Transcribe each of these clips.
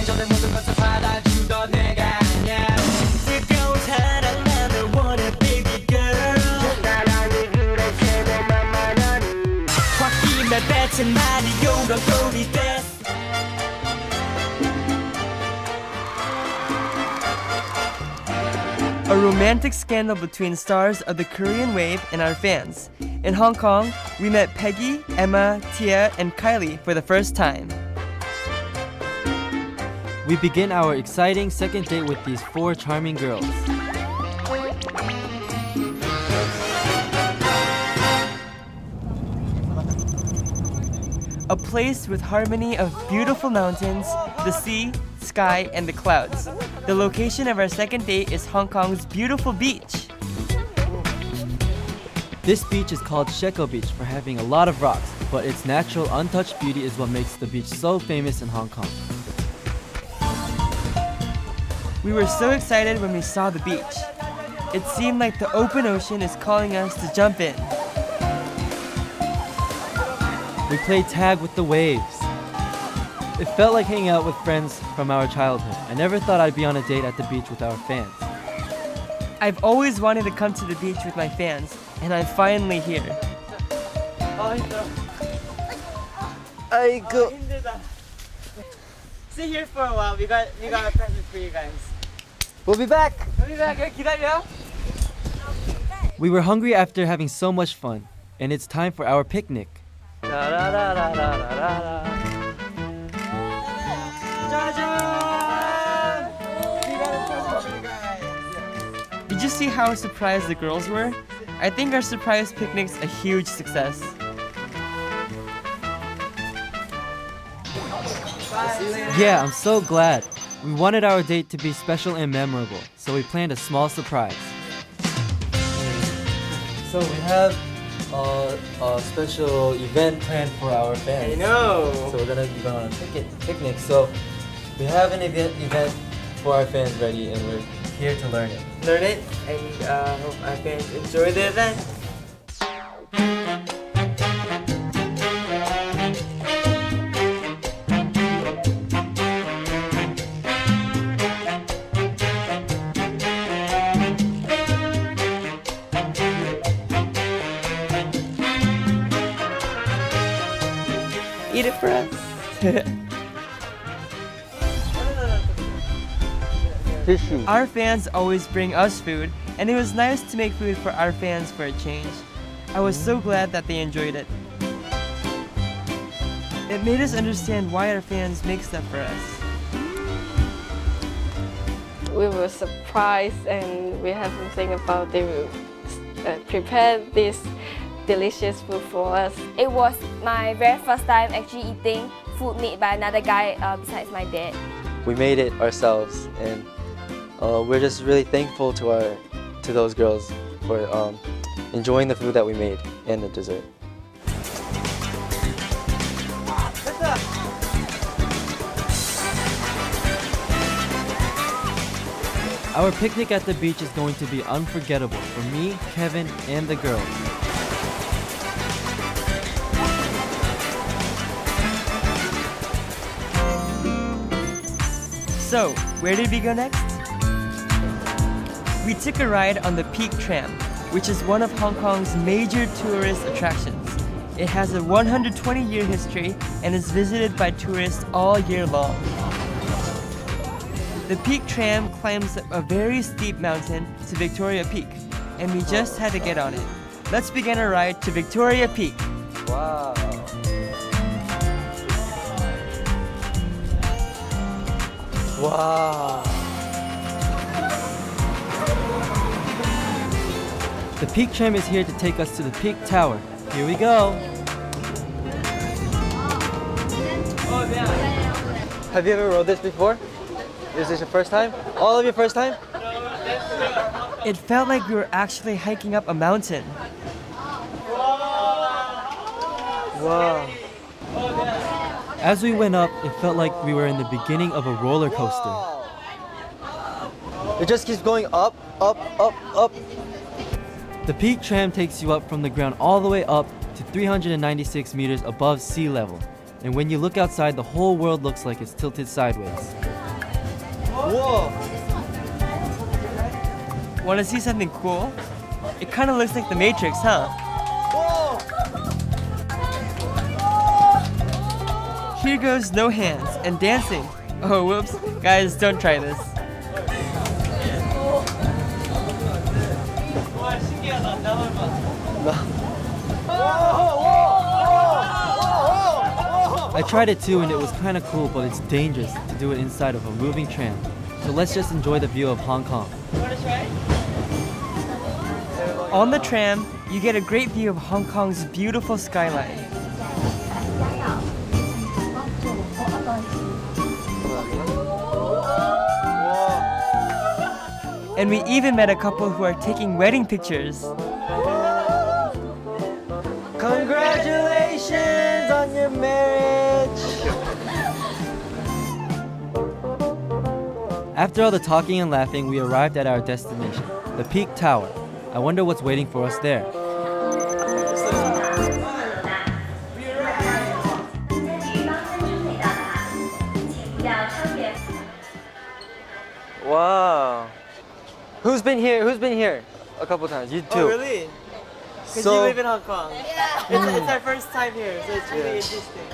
전에 모든 것을 받아주던 내가 아냐 뜨거운 사랑 나를 원해 baby girl 나란히 그렇게 내 맘만 하니 홧김에 뱉은 말이 요런 꼴이 됐어 A romantic scandal between stars of the Korean wave and our fans. In Hong Kong, we met Peggy, Emma, Tia, and Kylie for the first time. We begin our exciting second date with these 4 charming girls. A place with harmony of beautiful mountains, the sea, sky, and the clouds. The location of our second date is Hong Kong's beautiful beach. This beach is called Sheko Beach for having a lot of rocks, but its natural untouched beauty is what makes the beach so famous in Hong Kong. We were so excited when we saw the beach. It seemed like the open ocean is calling us to jump in. We played tag with the waves. It felt like hanging out with friends from our childhood. I never thought I'd be on a date at the beach with our fans. I've always wanted to come to the beach with my fans, and I'm finally here. 아이고. Sit here for a while. We got a present for you guys. We'll be back. We'll be back. 기다려. We were hungry after having so much fun, and it's time for our picnic. Did you see how surprised the girls were? I think our surprise picnic's a huge success. Yeah, I'm so glad. We wanted our date to be special and memorable, so we planned a small surprise. So we have a special event planned for our fans. I know. So we're gonna be going on a picnic. So we have an event for our fans ready, and we're here to learn it. Learn it, and hope our fans enjoy the event. Eat it for us. Our fans always bring us food, and it was nice to make food for our fans for a change. I was so glad that they enjoyed it. It made us understand why our fans make stuff for us. We were surprised and we have to think about they will prepare this delicious food for us. It was my very first time actually eating food made by another guy besides my dad. We made it ourselves, and we're just really thankful to those girls for enjoying the food that we made and the dessert. Our picnic at the beach is going to be unforgettable for me, Kevin, and the girls. So, where did we go next? We took a ride on the Peak Tram, which is one of Hong Kong's major tourist attractions. It has a 120-year history and is visited by tourists all year long. The Peak Tram climbs up a very steep mountain to Victoria Peak, and we just had to get on it. Let's begin our ride to Victoria Peak. Wow. Wow. The Peak Tram is here to take us to the Peak Tower. Here we go. Have you ever rode this before? Is this your first time? All of your first time? It felt like we were actually hiking up a mountain. Wow. As we went up, it felt like we were in the beginning of a roller coaster. It just keeps going up, up, up, up. The Peak Tram takes you up from the ground all the way up to 396 meters above sea level. And when you look outside, the whole world looks like it's tilted sideways. Whoa! Want to see something cool? It kind of looks like the Matrix, huh? Here goes no hands and dancing. Oh, whoops. Guys, don't try this. I tried it too and it was kind of cool, but it's dangerous to do it inside of a moving tram. So let's just enjoy the view of Hong Kong. On the tram, you get a great view of Hong Kong's beautiful skyline. And we even met a couple who are taking wedding pictures. Congratulations on your marriage. After all the talking and laughing, we arrived at our destination, the Peak Tower. I wonder what's waiting for us there. Wow. Who's been here? Who's been here? A couple times. You too. Oh, really? Because So- you live in Hong Kong. It's our first time here, so it's really interesting.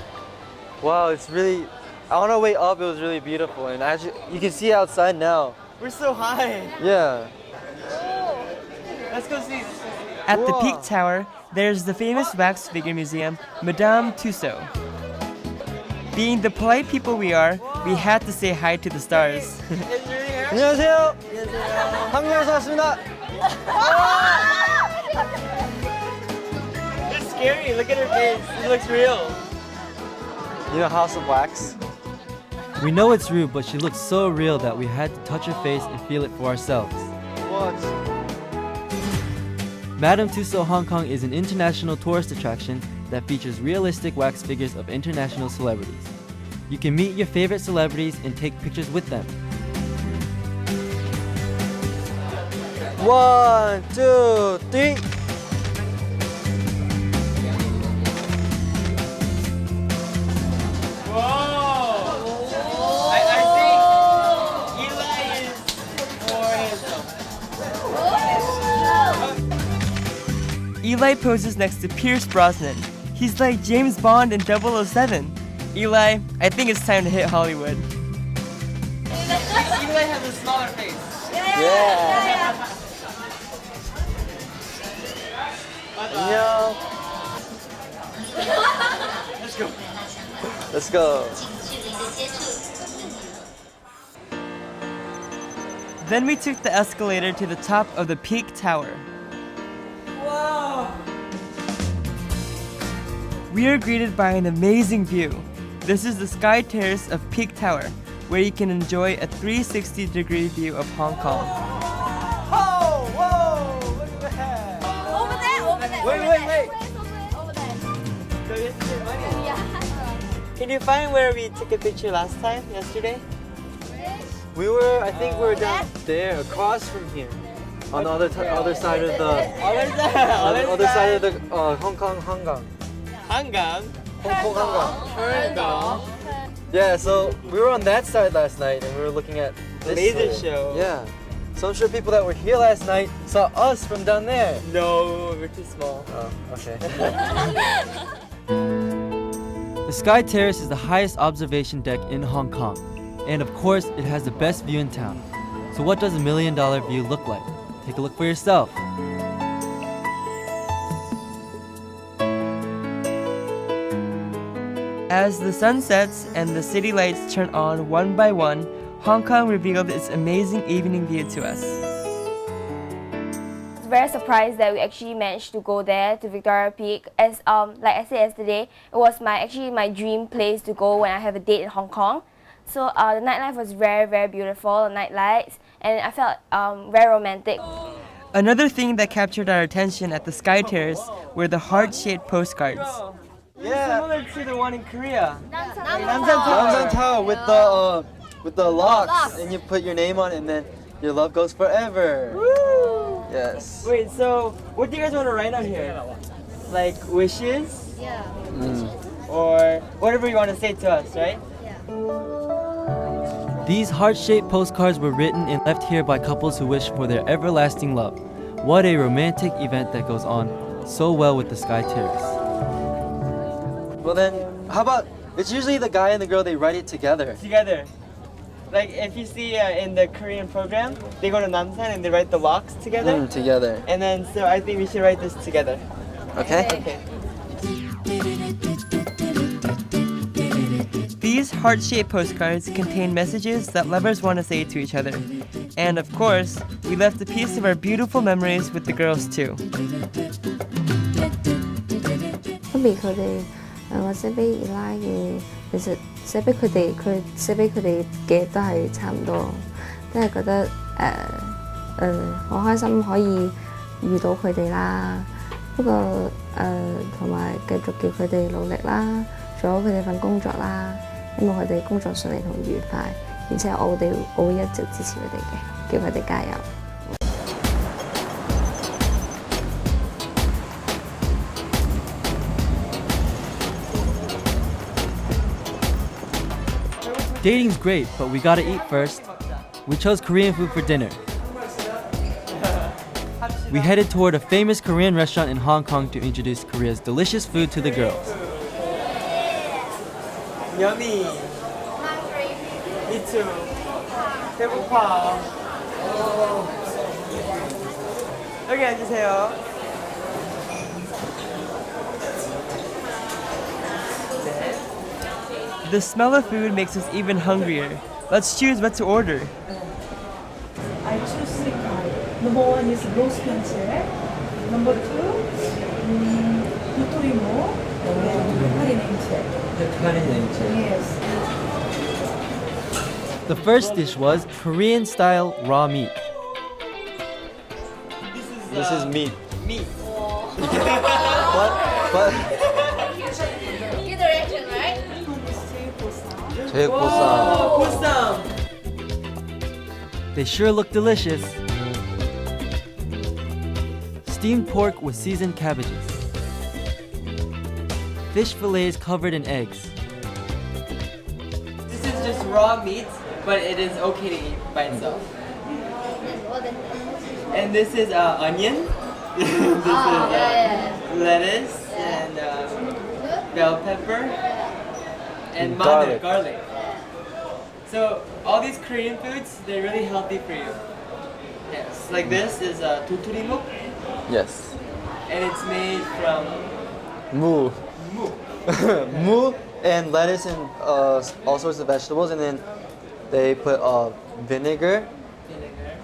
Wow, it's really. On our way up, it was really beautiful, and actually, you can see outside now. We're so high. Yeah. Let's go see. At the Peak Tower, there's the famous wax figure museum, Madame Tussauds. Being the polite people we are, we had to say hi to the stars. 안녕하세요. 한국에서 왔습니다. It's scary. Look at her face. It looks real. You know House of Wax? We know it's rude, but she looks so real that we had to touch her face and feel it for ourselves. What? Madame Tussauds Hong Kong is an international tourist attraction that features realistic wax figures of international celebrities. You can meet your favorite celebrities and take pictures with them. 1, 2, 3. I think Eli is more handsome. Eli poses next to Pierce Brosnan. He's like James Bond in 007. Eli, I think it's time to hit Hollywood. Eli has a smaller face. Yeah. 안녕. Let's go. Let's go. Then we took the escalator to the top of the Peak Tower. Wow! We are greeted by an amazing view. This is the Sky Terrace of Peak Tower, where you can enjoy a 360-degree view of Hong Kong. Oh, whoa! Look at that. Over there, over there. Wait, over wait, there. wait. Over there. Can you find where we took a picture last time, yesterday? We were, I think we were down there, across from here, on the other side of the, other side of the Hong Kong Hangang. Hangang. Hong Kong Hangang. Yeah, so we were on that side last night, and we were looking at this Laser side. show. Yeah. So I'm sure people that were here last night saw us from down there. No, we're too small. Oh, okay. The Sky Terrace is the highest observation deck in Hong Kong. And of course, it has the best view in town. So what does $1 million view look like? Take a look for yourself. As the sun sets and the city lights turn on one by one, Hong Kong revealed its amazing evening view to us. Very surprised that we actually managed to go there to Victoria Peak. As like I said yesterday, it was my dream place to go when I have a date in Hong Kong. So the nightlife was very, very beautiful, the night lights, and I felt very romantic. Another thing that captured our attention at the Sky Terrace were the heart-shaped postcards. Yeah. Similar to the one in Korea. Namsan Tower with the locks, and you put your name on it, and then your love goes forever. Woo! Yes. Wait, so what do you guys want to write on here? Like wishes? Or whatever you want to say to us, right? These heart-shaped postcards were written and left here by couples who wish for their everlasting love. What a romantic event that goes on so well with the Sky Terrace. Well then, how about, it's usually the guy and the girl, they write it together. Together. Like if you see in the Korean program, they go to Namsan and they write the locks together. Together. And then so I think we should write this together. Okay? Okay. These heart-shaped postcards contain messages that lovers want to say to each other. And of course, we left a piece of our beautiful memories with the girls too. 分別佢哋或者俾伊拉嘅，其實寫俾佢哋，佢寫俾佢哋嘅都係差唔多，都係覺得好開心可以遇到佢哋啦。不過同埋繼續叫佢哋努力啦，做好佢哋份工作啦，希望佢哋工作順利同愉快，而且我會一直支持佢哋嘅，叫佢哋加油。Dating's great, but we gotta eat first. We chose Korean food for dinner. We headed toward a famous Korean restaurant in Hong Kong to introduce Korea's delicious food to the girls. Yummy. Me too. 배고파. 여기 앉으세요. The smell of food makes us even hungrier. Let's choose what to order. I choose three kind. Number one is roast pancake. Number two, 도토리묵. And yes. The first dish was Korean-style raw meat. This is meat. Meat. But 제육보쌈. 보쌈. They sure look delicious. Steamed pork with seasoned cabbages. Fish fillets covered in eggs. This is just raw meat, but it is okay to eat by itself. And this is onion. This is lettuce and bell pepper and garlic. So all these Korean foods, they're really healthy for you. Yes, like this is 도토리묵, Yes. and it's made from Moo. 무. Moo and lettuce and all sorts of vegetables, and then they put vinegar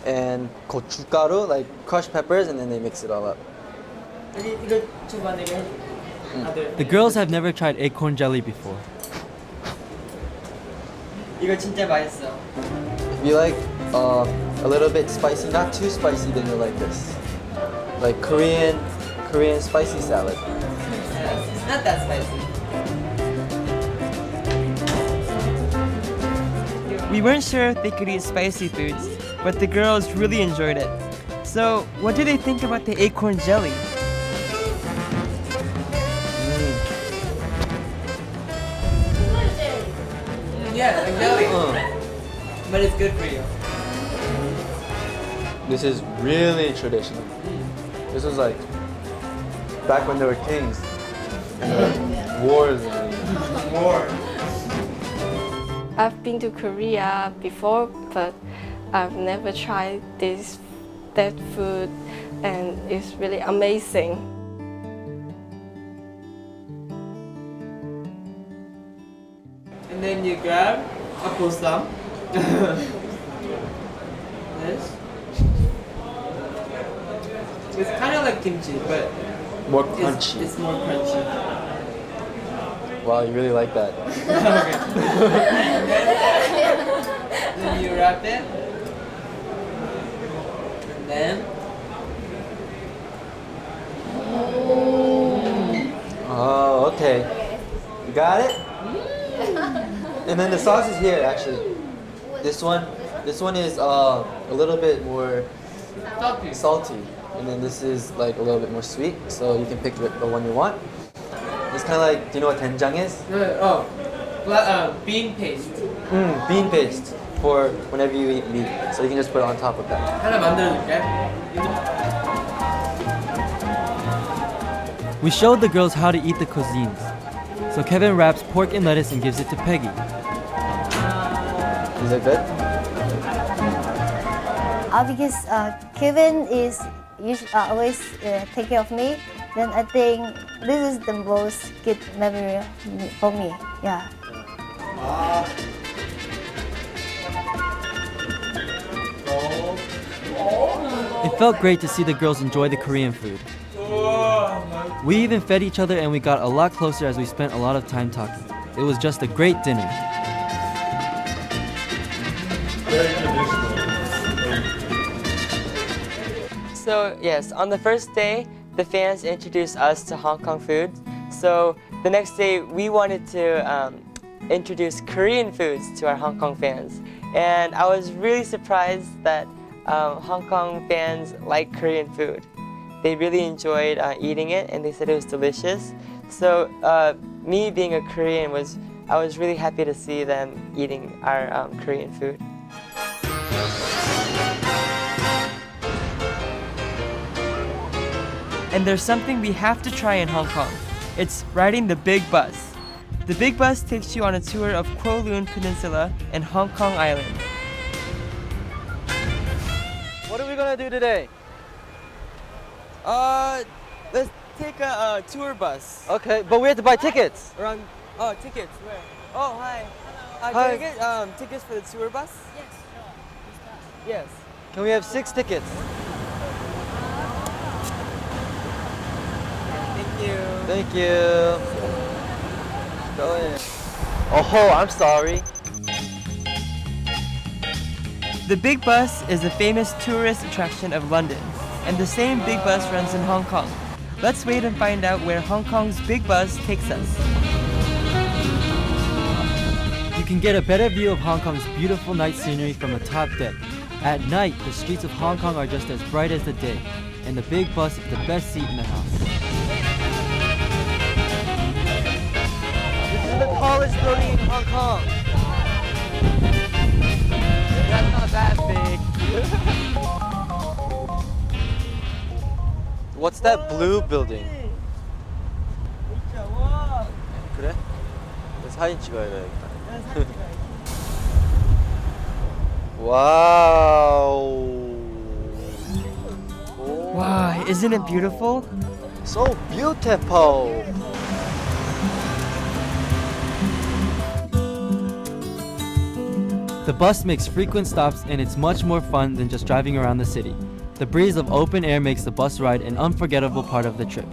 and gochugaru, like crushed peppers, and then they mix it all up. 이거 줘봐 내가 해줄게. The girls have never tried acorn jelly before. 이거 진짜 맛있어. If you like a little bit spicy, not too spicy, then you'll like this. Like Korean spicy salad. It's not that spicy. We weren't sure if they could eat spicy foods, but the girls really enjoyed it. So, what do they think about the acorn jelly? Yeah, like jelly. But it's good for you. This is really traditional. This was like back when there were kings and wars. More. I've been to Korea before, but I've never tried that food, and it's really amazing. And then you grab a posam. This. It's kind of like kimchi, but More crunchy. it's more crunchy. Wow, you really like that. Then you wrap it. And then Oh, okay. You got it? And then the sauce is here actually. This one is a little bit more salty. And then this is like a little bit more sweet, so you can pick the one you want. It's kind of like, do you know what doenjang is? bean paste. Bean paste. for whenever you eat meat. So you can just put it on top of that. 하나 만들어줄게. We showed the girls how to eat the cuisines. So Kevin wraps pork and lettuce and gives it to Peggy. Is it good? Because Kevin is always take care of me, then I think this is the most good memory for me. Yeah. It felt great to see the girls enjoy the Korean food. We even fed each other and we got a lot closer as we spent a lot of time talking. It was just a great dinner. So yes, on the first day, the fans introduced us to Hong Kong food. So the next day, we wanted to introduce Korean foods to our Hong Kong fans. And I was really surprised that Hong Kong fans like Korean food. They really enjoyed eating it and they said it was delicious. So me being a Korean, I was really happy to see them eating our Korean food. And there's something we have to try in Hong Kong. It's riding the big bus. The big bus takes you on a tour of Kowloon Peninsula and Hong Kong Island. What are we gonna do today? Let's take a tour bus. Okay, but we have to buy tickets. Around, tickets, where? Oh, hi. Hi. Can I get tickets for the tour bus? Yes. Can we have 6 tickets? Thank you. Thank you. Go in. Oh, I'm sorry. The big bus is a famous tourist attraction of London, and the same big bus runs in Hong Kong. Let's wait and find out where Hong Kong's big bus takes us. You can get a better view of Hong Kong's beautiful night scenery from the top deck. At night, the streets of Hong Kong are just as bright as the day, and the big bus is the best seat in the house. This is the tallest building in Hong Kong. That's not that big. What's that blue building? 그래? 사진 찍어야 되겠다. Wow. Wow, isn't it beautiful? So beautiful. The bus makes frequent stops and it's much more fun than just driving around the city. The breeze of open air makes the bus ride an unforgettable part of the trip.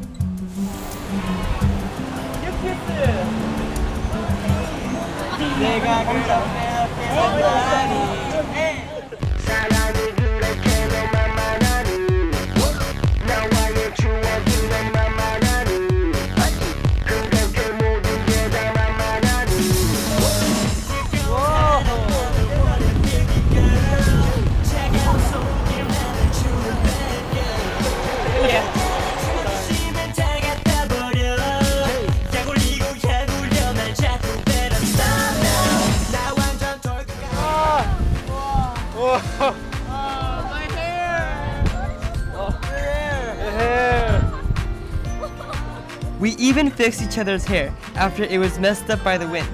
We even fixed each other's hair after it was messed up by the wind.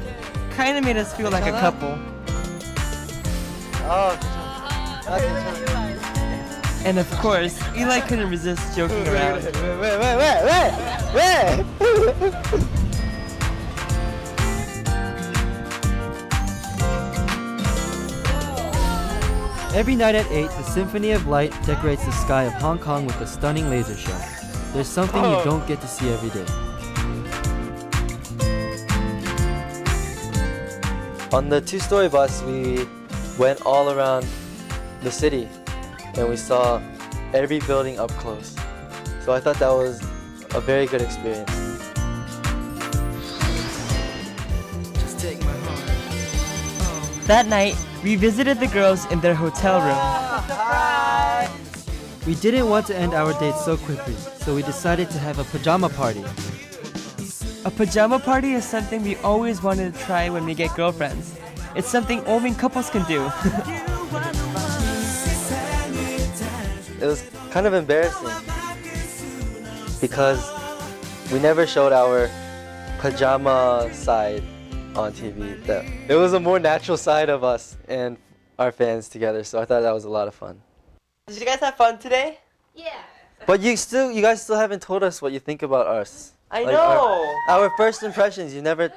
Kinda made us feel like a couple. And of course, Eli couldn't resist joking around. Every night at 8, the Symphony of Light decorates the sky of Hong Kong with a stunning laser show. There's something you don't get to see every day. On the 2-story bus, we went all around the city and we saw every building up close. So I thought that was a very good experience. That night, we visited the girls in their hotel room. We didn't want to end our date so quickly, so we decided to have a pajama party. A pajama party is something we always wanted to try when we get girlfriends. It's something only couples can do. It was kind of embarrassing because we never showed our pajama side on TV. It was a more natural side of us and our fans together, so I thought that was a lot of fun. Did you guys have fun today? Yeah. But you guys still haven't told us what you think about us. I Like, know. Our first impressions, you never.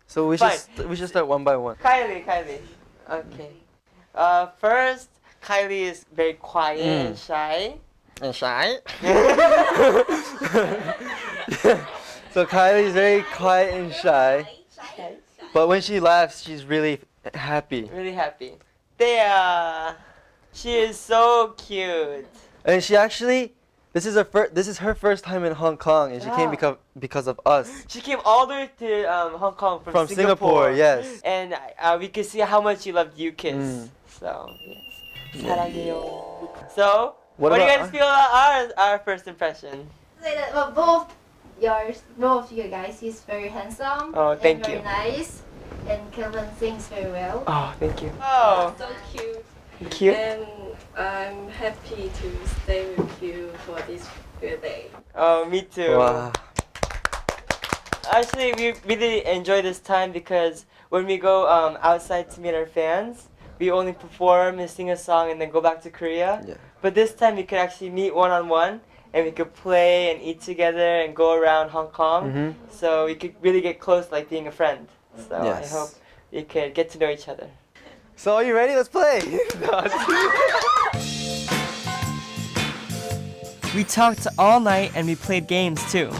So we should start one by one. Kylie. Okay. First, Kylie is very quiet and shy. And shy. So Kylie's very quiet and shy, but when she laughs, she's really happy. Really happy. Thea. She is so cute. And she actually, this is her first time in Hong Kong, and she came because of us. She came all the way to Hong Kong from Singapore, yes. And we could see how much she loved Yukis. So, yes. 사랑해요. So, what do you guys feel about our first impression? Say that both of you guys, he's very handsome. Oh, thank and you. Very nice. And Kelvin sings very well. Oh, thank you. Oh, So cute. cute. And I'm happy to stay with you for this good day. Oh, me too. Wow. Actually, we really enjoy this time because when we go outside to meet our fans, we only perform and sing a song and then go back to Korea. Yeah. But this time we could actually meet one-on-one and we could play and eat together and go around Hong Kong. So we could really get close like being a friend. So Yes. I hope we could get to know each other. So are you ready? Let's play. We talked all night and we played games too.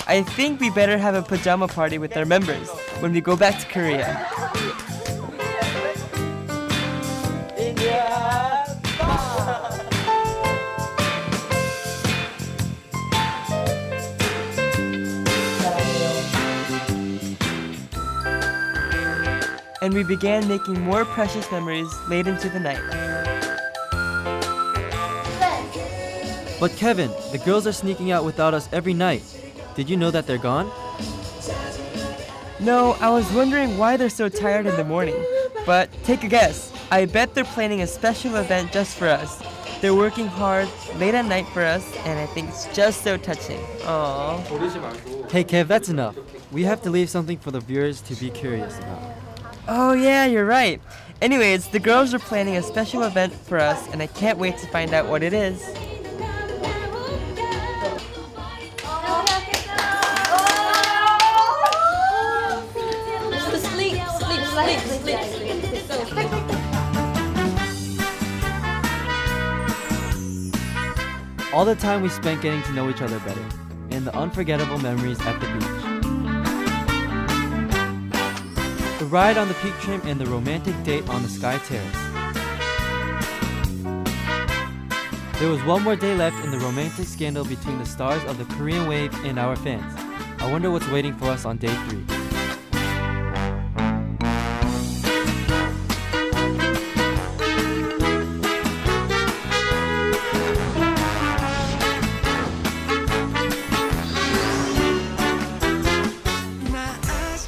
I think we better have a pajama party with our members when we go back to Korea. And we began making more precious memories late into the night. But Kevin, the girls are sneaking out without us every night. Did you know that they're gone? No, I was wondering why they're so tired in the morning. But take a guess. I bet they're planning a special event just for us. They're working hard late at night for us, and I think it's just so touching. Aww. Hey Kev, that's enough. We have to leave something for the viewers to be curious about. Oh yeah, you're right. Anyways, the girls are planning a special event for us, and I can't wait to find out what it is. All the time we spent getting to know each other better, and the unforgettable memories at the beach. The ride on the peak tram and the romantic date on the Sky Terrace. There was one more day left in the romantic scandal between the stars of the Korean wave and our fans. I wonder what's waiting for us on day 3.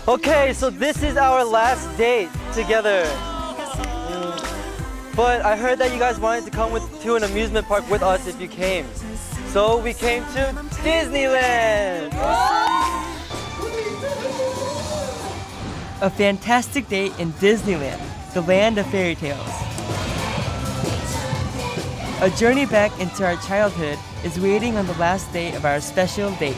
Okay, so this is our last date together. But I heard that you guys wanted to come to an amusement park with us if you came. So we came to Disneyland! A fantastic date in Disneyland, the land of fairy tales. A journey back into our childhood is waiting on the last day of our special date.